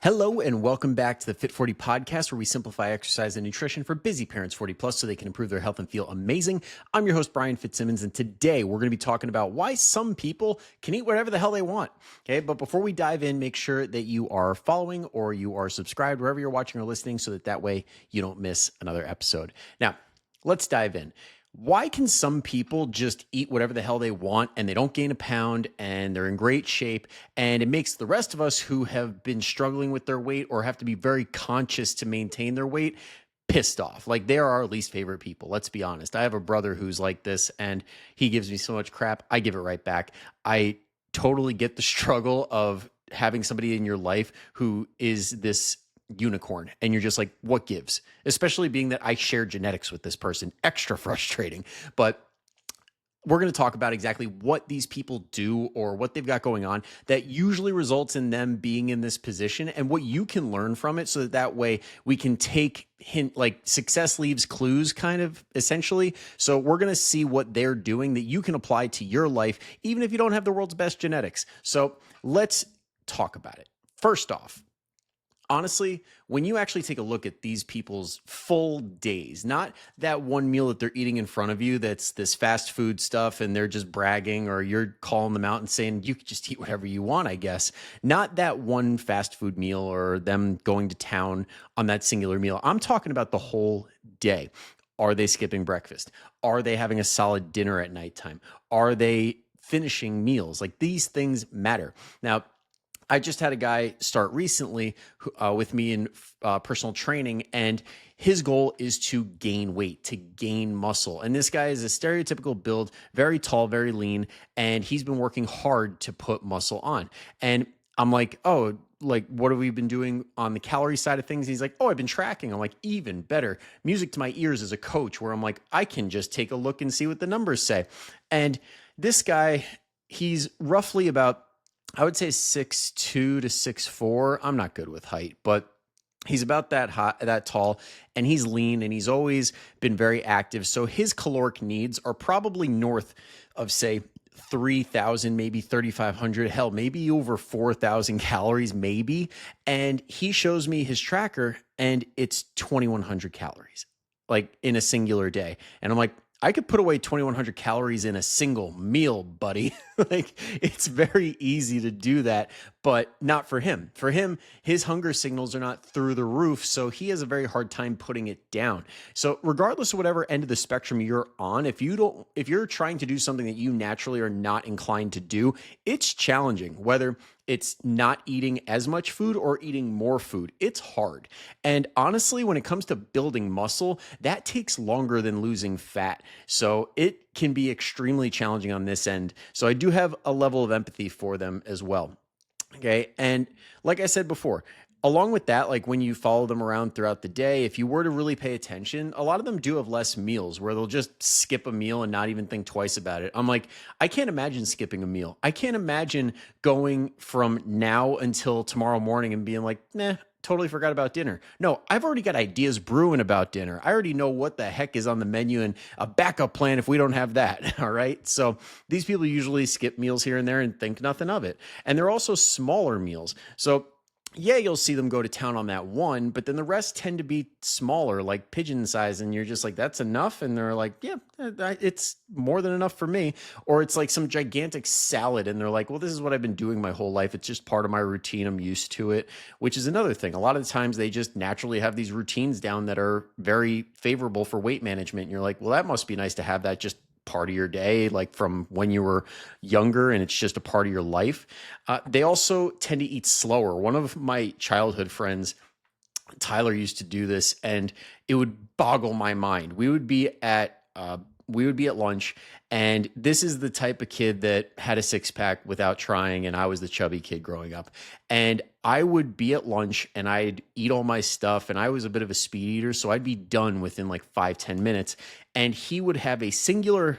Hello and welcome back to the Fit 40 podcast, where we simplify exercise and nutrition for busy parents 40 plus so they can improve their health and feel amazing. I'm your host, Brian Fitzsimmons, and today we're going to be talking about why some people can eat whatever the hell they want. Okay, but before we dive in, make sure that you are following or you are subscribed wherever you're watching or listening so that way you don't miss another episode. Now, let's dive in. Why can some people just eat whatever the hell they want and they don't gain a pound and they're in great shape, and it makes the rest of us who have been struggling with their weight or have to be very conscious to maintain their weight pissed off? Like, they are our least favorite people. Let's be honest. I have a brother who's like this and he gives me so much crap. I give it right back. I totally get the struggle of having somebody in your life who is this unicorn and you're just like, what gives? Especially being that I share genetics with this person. Extra frustrating. But we're going to talk about exactly what these people do or what they've got going on that usually results in them being in this position and what you can learn from it, so that way we can take like success leaves clues kind of essentially. So we're going to see what they're doing that you can apply to your life, even if you don't have the world's best genetics. So let's talk about it. First off, honestly, when you actually take a look at these people's full days, not that one meal that they're eating in front of you that's this fast food stuff and they're just bragging, or you're calling them out and saying you could just eat whatever you want, I guess. Not that one fast food meal or them going to town on that singular meal. I'm talking about the whole day. Are they skipping breakfast? Are they having a solid dinner at nighttime? Are they finishing meals? Like, these things matter. Now, I just had a guy start recently with me in personal training, and his goal is to gain weight, to gain muscle. And this guy is a stereotypical build, very tall, very lean, and he's been working hard to put muscle on. And I'm like, oh, like, what have we been doing on the calorie side of things? And he's like, oh, I've been tracking. I'm like, even better. Music to my ears as a coach, where I'm like, I can just take a look and see what the numbers say. And this guy, he's roughly about, I would say 6'2" to 6'4". I'm not good with height, but he's about that hot, that tall, and he's lean, and he's always been very active. So his caloric needs are probably north of, say, 3,000, maybe 3,500, hell, maybe over 4,000 calories, maybe. And he shows me his tracker, and it's 2,100 calories, like in a singular day. And I'm like, I could put away 2,100 calories in a single meal, buddy. Like, it's very easy to do that, but not for him. For him, his hunger signals are not through the roof, so he has a very hard time putting it down. So regardless of whatever end of the spectrum you're on, if you're trying to do something that you naturally are not inclined to do, it's challenging, whether it's not eating as much food or eating more food. It's hard. And honestly, when it comes to building muscle, that takes longer than losing fat. So it can be extremely challenging on this end. So I do have a level of empathy for them as well. Okay. And like I said before, along with that, like when you follow them around throughout the day, if you were to really pay attention, a lot of them do have less meals where they'll just skip a meal and not even think twice about it. I'm like, I can't imagine skipping a meal. I can't imagine going from now until tomorrow morning and being like, nah, totally forgot about dinner. No, I've already got ideas brewing about dinner. I already know what the heck is on the menu and a backup plan if we don't have that. All right. So these people usually skip meals here and there and think nothing of it. And they're also smaller meals. So yeah, you'll see them go to town on that one, but then the rest tend to be smaller, like pigeon size. And you're just like, that's enough. And they're like, yeah, it's more than enough for me. Or it's like some gigantic salad. And they're like, well, this is what I've been doing my whole life. It's just part of my routine. I'm used to it, which is another thing. A lot of the times they just naturally have these routines down that are very favorable for weight management. And you're like, well, that must be nice to have that just part of your day, like from when you were younger, and it's just a part of your life. They also tend to eat slower. One of my childhood friends, Tyler, used to do this, and it would boggle my mind. We would be at lunch, and this is the type of kid that had a six-pack without trying, and I was the chubby kid growing up. And I would be at lunch, and I'd eat all my stuff, and I was a bit of a speed eater, so I'd be done within like 5-10 minutes, and he would have a singular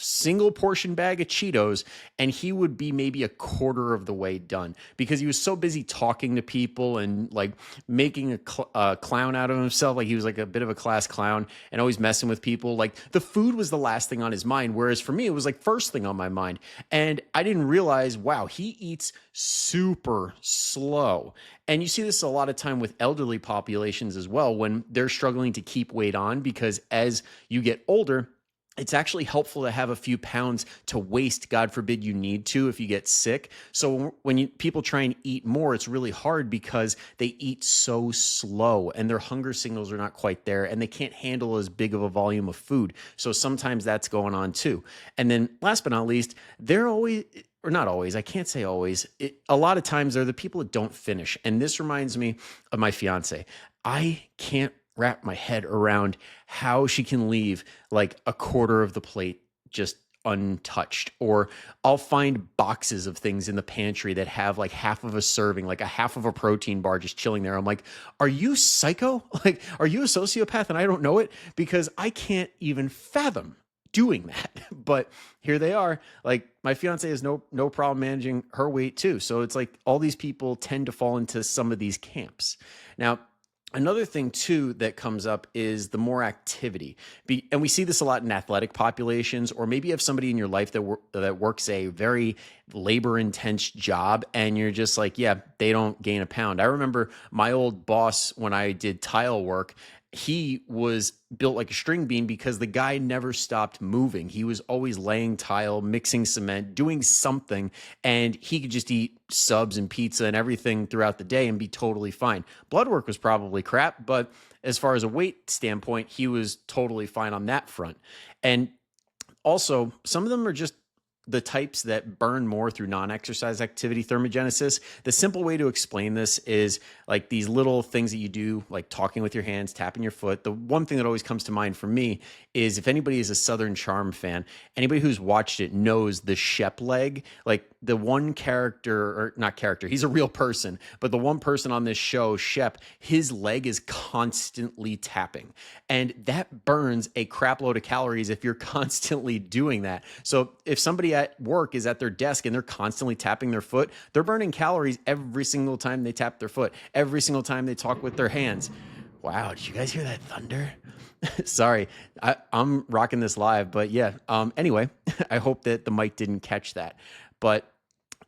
single portion bag of Cheetos, and he would be maybe a quarter of the way done because he was so busy talking to people and like making a clown out of himself. Like he was like a bit of a class clown and always messing with people. Like the food was the last thing on his mind. Whereas for me, it was like first thing on my mind. And I didn't realize, wow, he eats super slow. And you see this a lot of time with elderly populations as well when they're struggling to keep weight on because as you get older, it's actually helpful to have a few pounds to waste. God forbid you need to if you get sick. So when people try and eat more, it's really hard because they eat so slow and their hunger signals are not quite there and they can't handle as big of a volume of food. So sometimes that's going on too. And then last but not least, they're always, or not always, I can't say always, a lot of times they're the people that don't finish. And this reminds me of my fiance. I can't wrap my head around how she can leave like a quarter of the plate just untouched. Or I'll find boxes of things in the pantry that have like half of a serving, like a half of a protein bar just chilling there. I'm like, are you psycho? Like, are you a sociopath and I don't know it? Because I can't even fathom doing that. But here they are. Like my fiance has no problem managing her weight too. So it's like all these people tend to fall into some of these camps. Now, another thing too that comes up is the more activity, and we see this a lot in athletic populations, or maybe you have somebody in your life that works a very labor-intense job, and you're just like, yeah, they don't gain a pound. I remember my old boss when I did tile work. He was built like a string bean because the guy never stopped moving. He was always laying tile, mixing cement, doing something, and he could just eat subs and pizza and everything throughout the day and be totally fine. Blood work was probably crap, but as far as a weight standpoint, he was totally fine on that front. And also, some of them are just the types that burn more through non-exercise activity thermogenesis. The simple way to explain this is like these little things that you do, like talking with your hands, tapping your foot. The one thing that always comes to mind for me is if anybody is a Southern Charm fan, anybody who's watched it knows the Shep leg, like the one character, or not character, he's a real person, but the one person on this show, Shep, his leg is constantly tapping. And that burns a crap load of calories if you're constantly doing that. So if somebody at work is at their desk and they're constantly tapping their foot, they're burning calories every single time they tap their foot, every single time they talk with their hands. Wow, did you guys hear that thunder? Sorry, I'm rocking this live, but yeah. Anyway, I hope that the mic didn't catch that. But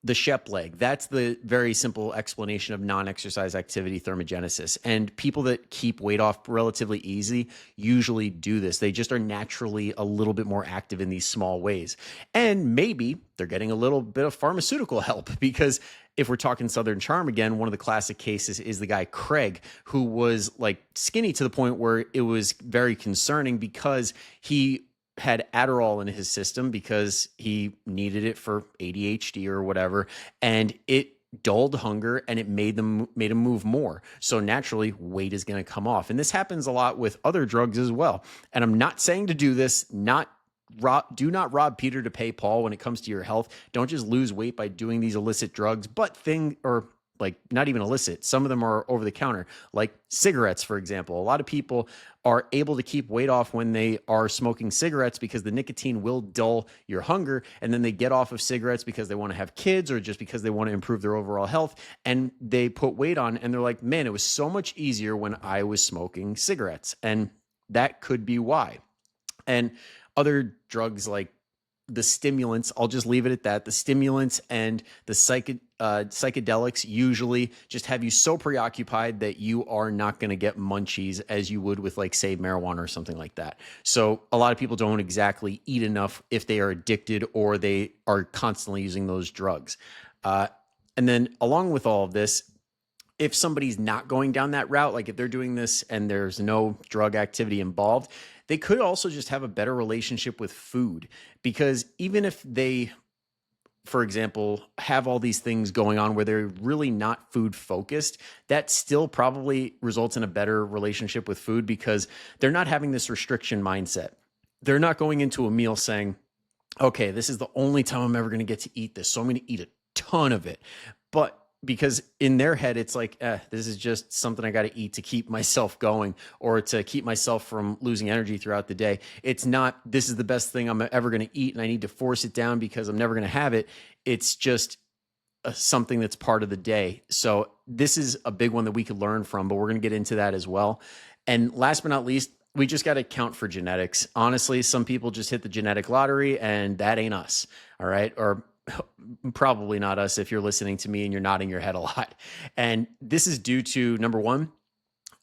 the Shep leg, that's the very simple explanation of non-exercise activity thermogenesis. And people that keep weight off relatively easy usually do this. They just are naturally a little bit more active in these small ways. And maybe they're getting a little bit of pharmaceutical help because if we're talking Southern Charm again, one of the classic cases is the guy Craig, who was like skinny to the point where it was very concerning because he had Adderall in his system because he needed it for ADHD or whatever, and it dulled hunger and it made him move more. So naturally, weight is going to come off. And this happens a lot with other drugs as well. And I'm not saying to do this, do not rob Peter to pay Paul when it comes to your health. Don't just lose weight by doing these illicit drugs, or like not even illicit. Some of them are over the counter, like cigarettes, for example. A lot of people are able to keep weight off when they are smoking cigarettes because the nicotine will dull your hunger. And then they get off of cigarettes because they want to have kids or just because they want to improve their overall health. And they put weight on and they're like, man, it was so much easier when I was smoking cigarettes. And that could be why. And other drugs like the stimulants, I'll just leave it at that. The stimulants and the psychedelics usually just have you so preoccupied that you are not going to get munchies as you would with like, say, marijuana or something like that. So a lot of people don't exactly eat enough if they are addicted or they are constantly using those drugs. And then along with all of this, if somebody's not going down that route, like if they're doing this and there's no drug activity involved, they could also just have a better relationship with food, because even if they, for example, have all these things going on where they're really not food focused, that still probably results in a better relationship with food because they're not having this restriction mindset. They're not going into a meal saying, okay, this is the only time I'm ever going to get to eat this, so I'm going to eat a ton of it. But because in their head, it's like, this is just something I got to eat to keep myself going or to keep myself from losing energy throughout the day. It's not, this is the best thing I'm ever going to eat and I need to force it down because I'm never going to have it. It's just something that's part of the day. So this is a big one that we could learn from, but we're going to get into that as well. And last but not least, we just got to account for genetics. Honestly, some people just hit the genetic lottery and that ain't us. All right. Or probably not us if you're listening to me and you're nodding your head a lot. And this is due to, number one,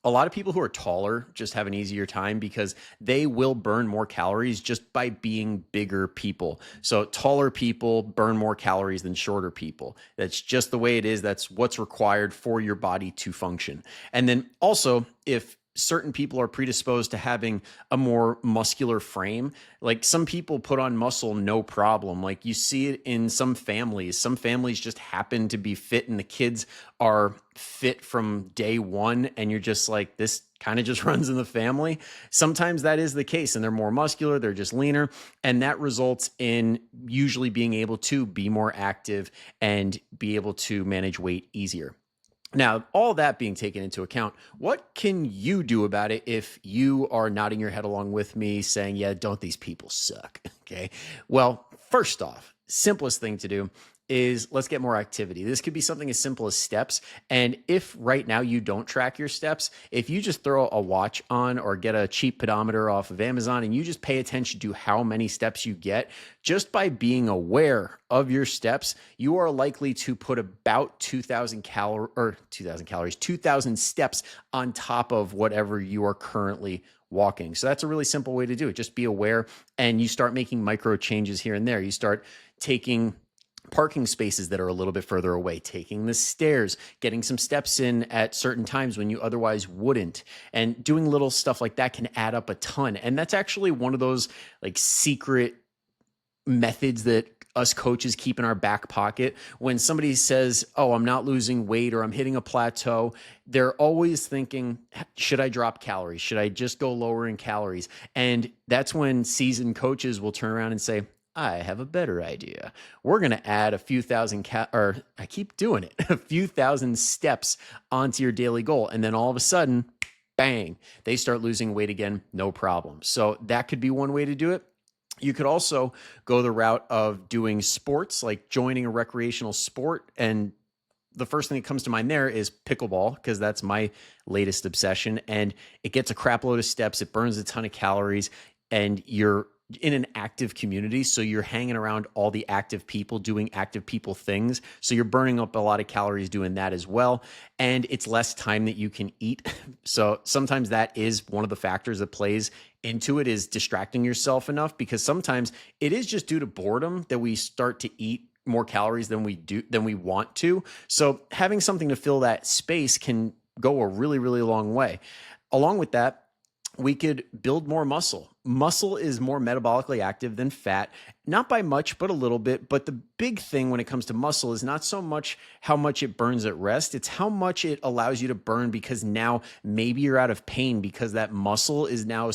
a lot of people who are taller just have an easier time because they will burn more calories just by being bigger people. So taller people burn more calories than shorter people. That's just the way it is. That's what's required for your body to function. And then also, if certain people are predisposed to having a more muscular frame, like some people put on muscle no problem. Like you see it in some families. Some families just happen to be fit and the kids are fit from day one, and you're just like, this kind of just runs in the family. Sometimes that is the case and they're more muscular, they're just leaner, and that results in usually being able to be more active and be able to manage weight easier. Now, all that being taken into account, what can you do about it if you are nodding your head along with me saying, yeah, don't these people suck? Okay. Well, first off, simplest thing to do is let's get more activity. This could be something as simple as steps. And if right now you don't track your steps, if you just throw a watch on or get a cheap pedometer off of Amazon and you just pay attention to how many steps you get, just by being aware of your steps, you are likely to put about 2,000 steps on top of whatever you are currently walking. So that's a really simple way to do it. Just be aware and you start making micro changes here and there. You start taking parking spaces that are a little bit further away, taking the stairs, getting some steps in at certain times when you otherwise wouldn't. And doing little stuff like that can add up a ton. And that's actually one of those like secret methods that us coaches keep in our back pocket. When somebody says, oh, I'm not losing weight or I'm hitting a plateau, they're always thinking, should I drop calories? Should I just go lower in calories? And that's when seasoned coaches will turn around and say, I have a better idea. We're going to add a few thousand, I keep doing it, a few thousand steps onto your daily goal. And then all of a sudden, bang, they start losing weight again, no problem. So that could be one way to do it. You could also go the route of doing sports, like joining a recreational sport. And the first thing that comes to mind there is pickleball, because that's my latest obsession. And it gets a crap load of steps. It burns a ton of calories and you're in an active community. So you're hanging around all the active people doing active people things. So you're burning up a lot of calories doing that as well. And it's less time that you can eat. So sometimes that is one of the factors that plays into it, is distracting yourself enough, because sometimes it is just due to boredom that we start to eat more calories than we want to. So having something to fill that space can go a really, really long way. Along with that, we could build more muscle. Muscle is more metabolically active than fat, not by much, but a little bit. But the big thing when it comes to muscle is not so much how much it burns at rest. It's how much it allows you to burn, because now maybe you're out of pain because that muscle is now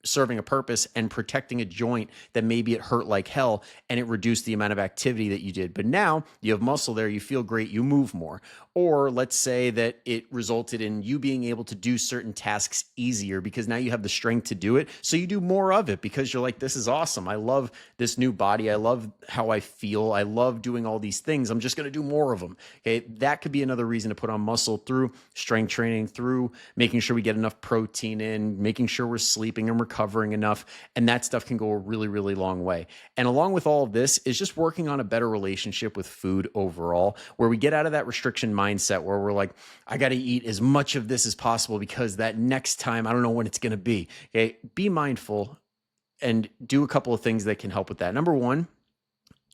serving a purpose and protecting a joint that maybe it hurt like hell and it reduced the amount of activity that you did. But now you have muscle there, you feel great, you move more. Or let's say that it resulted in you being able to do certain tasks easier because now you have the strength to do it. So you do more of it because you're like, this is awesome. I love this new body. I love how I feel. I love doing all these things. I'm just going to do more of them. Okay. That could be another reason to put on muscle, through strength training, through making sure we get enough protein in, making sure we're sleeping and recovering enough. And that stuff can go a really, really long way. And along with all of this is just working on a better relationship with food overall, where we get out of that restriction mindset where we're like, I got to eat as much of this as possible because that next time, I don't know when it's going to be. Okay. Be mindful and do a couple of things that can help with that. Number one,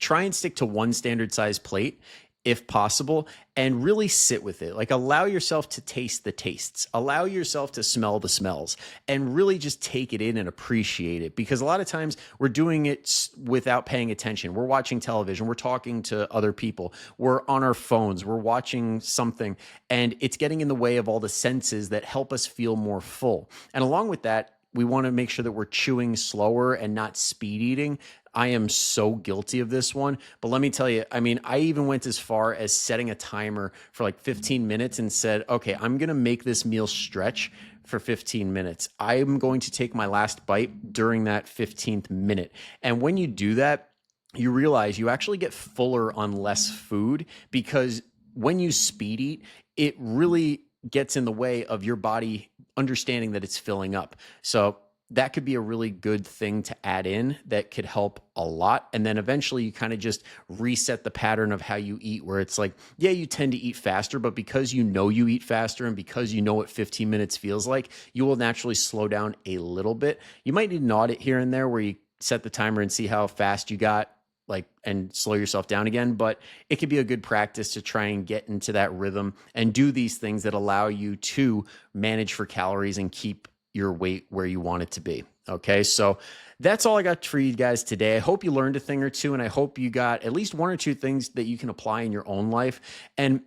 try and stick to one standard size plate if possible, and really sit with it. Like, allow yourself to taste the tastes, allow yourself to smell the smells, and really just take it in and appreciate it. Because a lot of times we're doing it without paying attention. We're watching television, we're talking to other people, we're on our phones, we're watching something, and it's getting in the way of all the senses that help us feel more full. And along with that, we want to make sure that we're chewing slower and not speed eating. I am so guilty of this one. But let me tell you, I mean, I even went as far as setting a timer for like 15 minutes and said, okay, I'm going to make this meal stretch for 15 minutes. I'm going to take my last bite during that 15th minute. And when you do that, you realize you actually get fuller on less food, because when you speed eat, it really gets in the way of your body understanding that it's filling up. So that could be a really good thing to add in that could help a lot. And then eventually you kind of just reset the pattern of how you eat, where it's like, yeah, you tend to eat faster, but because you know you eat faster and because you know what 15 minutes feels like, you will naturally slow down a little bit. You might need an audit here and there where you set the timer and see how fast you got, like, and slow yourself down again. But it could be a good practice to try and get into that rhythm and do these things that allow you to manage for calories and keep your weight where you want it to be. Okay. So that's all I got for you guys today. I hope you learned a thing or two, and I hope you got at least one or two things that you can apply in your own life. And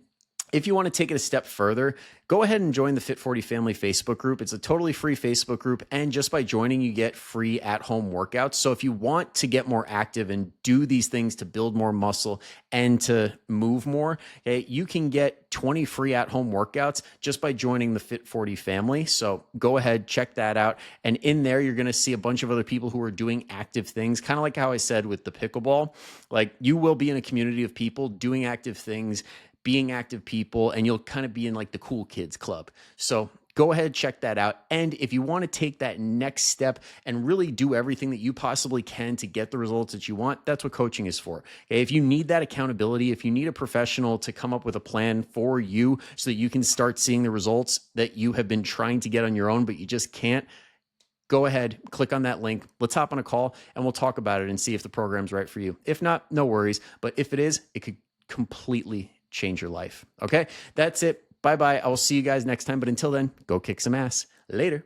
if you want to take it a step further, go ahead and join the Fit40 Family Facebook group. It's a totally free Facebook group, and just by joining, you get free at-home workouts. So if you want to get more active and do these things to build more muscle and to move more, okay, you can get 20 free at-home workouts just by joining the Fit40 family. So go ahead, check that out. And in there, you're going to see a bunch of other people who are doing active things, kind of like how I said with the pickleball. Like, you will be in a community of people doing active things, being active people, and you'll kind of be in like the cool kids club. So go ahead, check that out. And if you want to take that next step and really do everything that you possibly can to get the results that you want, that's what coaching is for. Okay? If you need that accountability, if you need a professional to come up with a plan for you so that you can start seeing the results that you have been trying to get on your own, but you just can't, go ahead, click on that link. Let's hop on a call and we'll talk about it and see if the program's right for you. If not, no worries. But if it is, it could completely change your life. Okay, that's it. Bye-bye. I will see you guys next time. But until then, go kick some ass. Later.